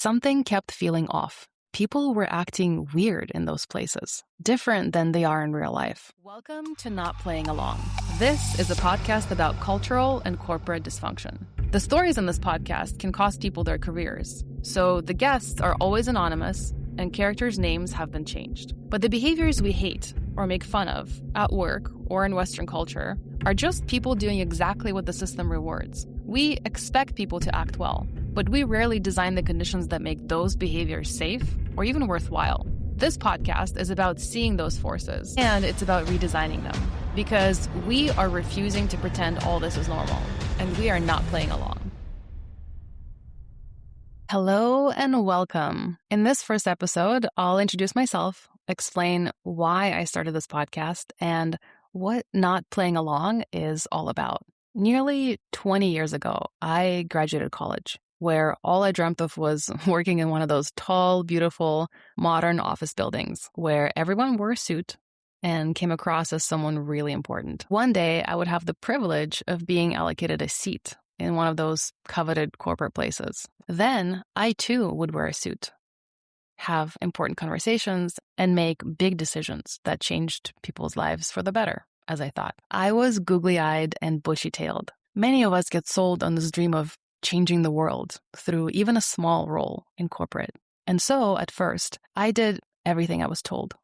Something kept feeling off. People were acting weird in those places, different than they are in real life. Welcome to Not Playing Along. This is a podcast about cultural and corporate dysfunction. The stories in this podcast can cost people their careers, so the guests are always anonymous and characters' names have been changed. But the behaviors we hate or make fun of at work or in Western culture are just people doing exactly what the system rewards. We expect people to act well, but we rarely design the conditions that make those behaviors safe or even worthwhile. This podcast is about seeing those forces, and it's about redesigning them, because we are refusing to pretend all this is normal, and we are not playing along. Hello and welcome. In this first episode, I'll introduce myself, explain why I started this podcast, and what not playing along is all about. Nearly 20 years ago, I graduated college, where all I dreamt of was working in one of those tall, beautiful, modern office buildings where everyone wore a suit and came across as someone really important. One day, I would have the privilege of being allocated a seat in one of those coveted corporate places. Then I too would wear a suit, have important conversations, and make big decisions that changed people's lives for the better, as I thought. I was googly-eyed and bushy-tailed. Many of us get sold on this dream of changing the world through even a small role in corporate. And so, at first, I did everything I was told.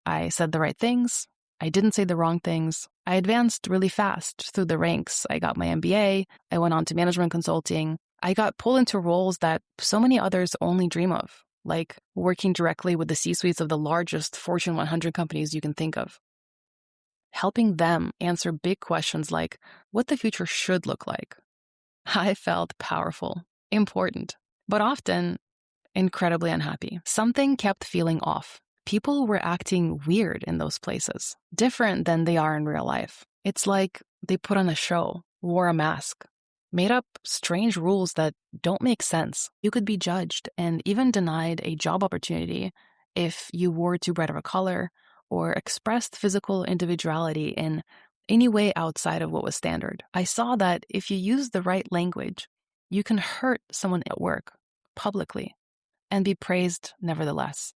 I said the right things. I didn't say the wrong things. I advanced really fast through the ranks. I got my MBA. I went on to management consulting. I got pulled into roles that so many others only dream of, like working directly with the C-suites of the largest Fortune 100 companies you can think of, helping them answer big questions like what the future should look like. I felt powerful, important, but often incredibly unhappy. Something kept feeling off. People were acting weird in those places, different than they are in real life. It's like they put on a show, wore a mask, made up strange rules that don't make sense. You could be judged and even denied a job opportunity if you wore too bright of a color or expressed physical individuality in any way outside of what was standard. I saw that if you use the right language, you can hurt someone at work publicly and be praised nevertheless.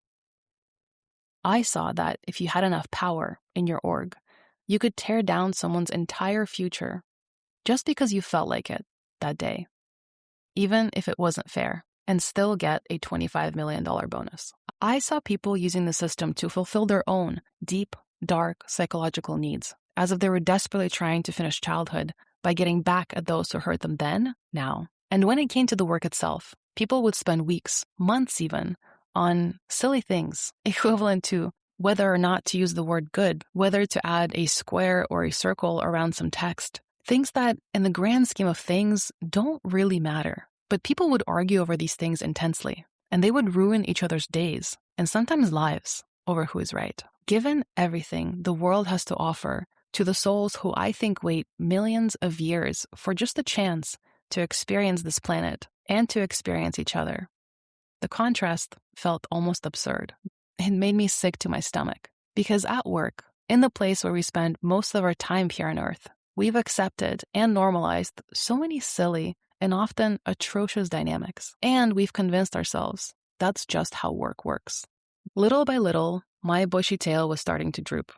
I saw that if you had enough power in your org, you could tear down someone's entire future just because you felt like it that day, even if it wasn't fair, and still get a $25 million bonus. I saw people using the system to fulfill their own deep, dark psychological needs, as if they were desperately trying to finish childhood by getting back at those who hurt them then, now. And when it came to the work itself, people would spend weeks, months even, on silly things, equivalent to whether or not to use the word good, whether to add a square or a circle around some text. Things that, in the grand scheme of things, don't really matter. But people would argue over these things intensely, and they would ruin each other's days, and sometimes lives, over who is right. Given everything the world has to offer to the souls who I think wait millions of years for just the chance to experience this planet and to experience each other, the contrast felt almost absurd. It made me sick to my stomach, because at work, in the place where we spend most of our time here on Earth, we've accepted and normalized so many silly and often atrocious dynamics, and we've convinced ourselves that's just how work works. Little by little, my bushy tail was starting to droop.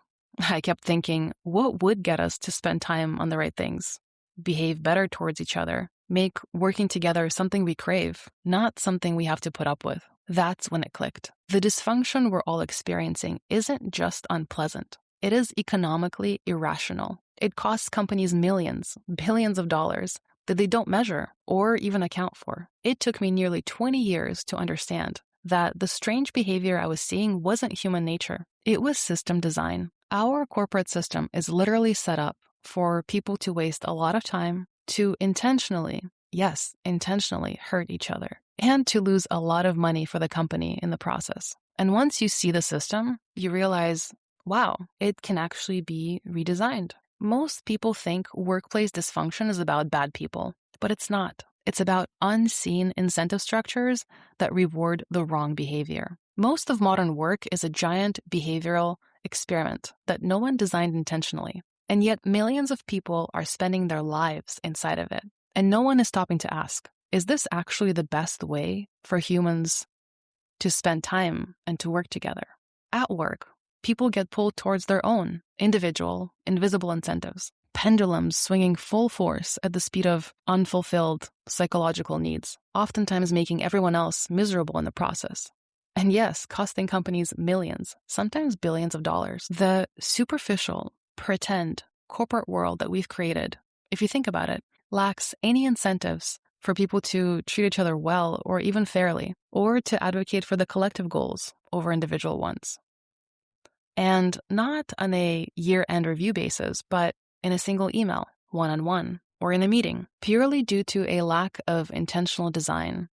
I kept thinking, what would get us to spend time on the right things, behave better towards each other, make working together something we crave, not something we have to put up with? That's when it clicked. The dysfunction we're all experiencing isn't just unpleasant. It is economically irrational. It costs companies millions, billions of dollars that they don't measure or even account for. It took me nearly 20 years to understand that the strange behavior I was seeing wasn't human nature. It was system design. Our corporate system is literally set up for people to waste a lot of time, to intentionally, yes, intentionally hurt each other, and to lose a lot of money for the company in the process. And once you see the system, you realize, wow, it can actually be redesigned. Most people think workplace dysfunction is about bad people, but it's not. It's about unseen incentive structures that reward the wrong behavior. Most of modern work is a giant behavioral experiment that no one designed intentionally. And yet millions of people are spending their lives inside of it. And no one is stopping to ask, is this actually the best way for humans to spend time and to work together? At work, people get pulled towards their own individual, invisible incentives, pendulums swinging full force at the speed of unfulfilled psychological needs, oftentimes making everyone else miserable in the process. And yes, costing companies millions, sometimes billions of dollars. The superficial, pretend corporate world that we've created, if you think about it, lacks any incentives for people to treat each other well or even fairly, or to advocate for the collective goals over individual ones. And not on a year-end review basis, but in a single email, one-on-one, or in a meeting, purely due to a lack of intentional design.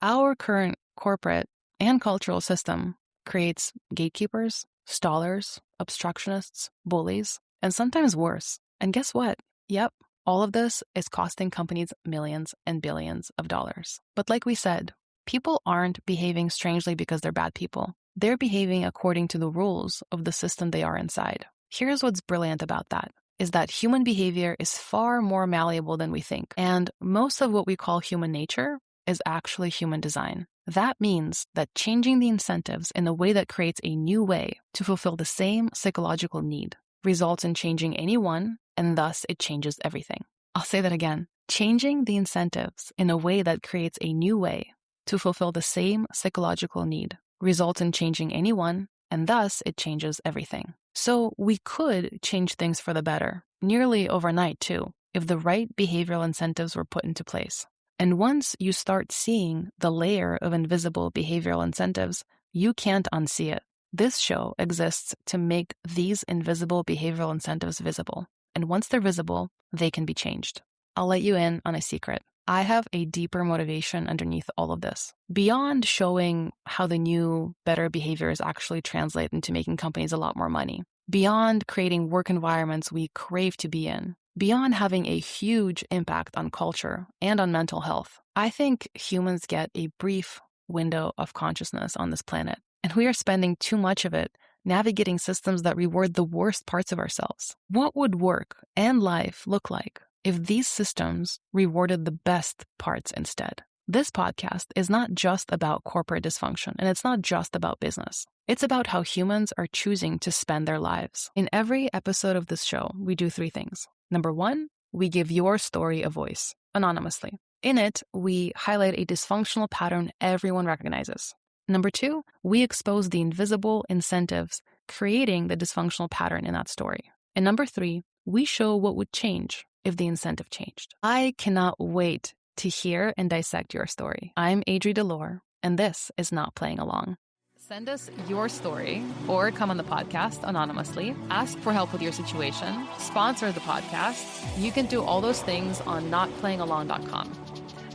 Our current corporate and cultural system creates gatekeepers, stallers, obstructionists, bullies, and sometimes worse. And guess what? Yep, all of this is costing companies millions and billions of dollars. But like we said, people aren't behaving strangely because they're bad people. They're behaving according to the rules of the system they are inside. Here's what's brilliant about that, is that human behavior is far more malleable than we think. And most of what we call human nature is actually human design. That means that changing the incentives in a way that creates a new way to fulfill the same psychological need results in changing any one, and thus it changes everything. I'll say that again. Changing the incentives in a way that creates a new way to fulfill the same psychological need results in changing any one, and thus it changes everything. So we could change things for the better, nearly overnight too, if the right behavioral incentives were put into place. And once you start seeing the layer of invisible behavioral incentives, you can't unsee it. This show exists to make these invisible behavioral incentives visible. And once they're visible, they can be changed. I'll let you in on a secret. I have a deeper motivation underneath all of this. Beyond showing how the new, better behaviors actually translate into making companies a lot more money, beyond creating work environments we crave to be in, beyond having a huge impact on culture and on mental health, I think humans get a brief window of consciousness on this planet, and we are spending too much of it navigating systems that reward the worst parts of ourselves. What would work and life look like if these systems rewarded the best parts instead? This podcast is not just about corporate dysfunction, and it's not just about business. It's about how humans are choosing to spend their lives. In every episode of this show, we do 3 things. Number 1, we give your story a voice, anonymously. In it, we highlight a dysfunctional pattern everyone recognizes. Number 2, we expose the invisible incentives creating the dysfunctional pattern in that story. And number 3, we show what would change if the incentive changed. I cannot wait to hear and dissect your story. I'm Adri Delor, and this is Not Playing Along. Send us your story or come on the podcast anonymously. Ask for help with your situation. Sponsor the podcast. You can do all those things on notplayingalong.com.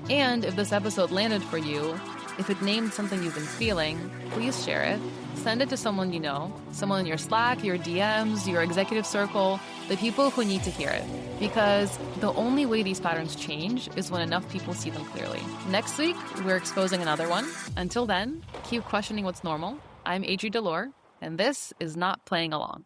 And if this episode landed for you, if it named something you've been feeling, please share it. Send it to someone you know, someone in your Slack, your DMs, your executive circle, the people who need to hear it. Because the only way these patterns change is when enough people see them clearly. Next week, we're exposing another one. Until then, keep questioning what's normal. I'm Adri Delor, and this is Not Playing Along.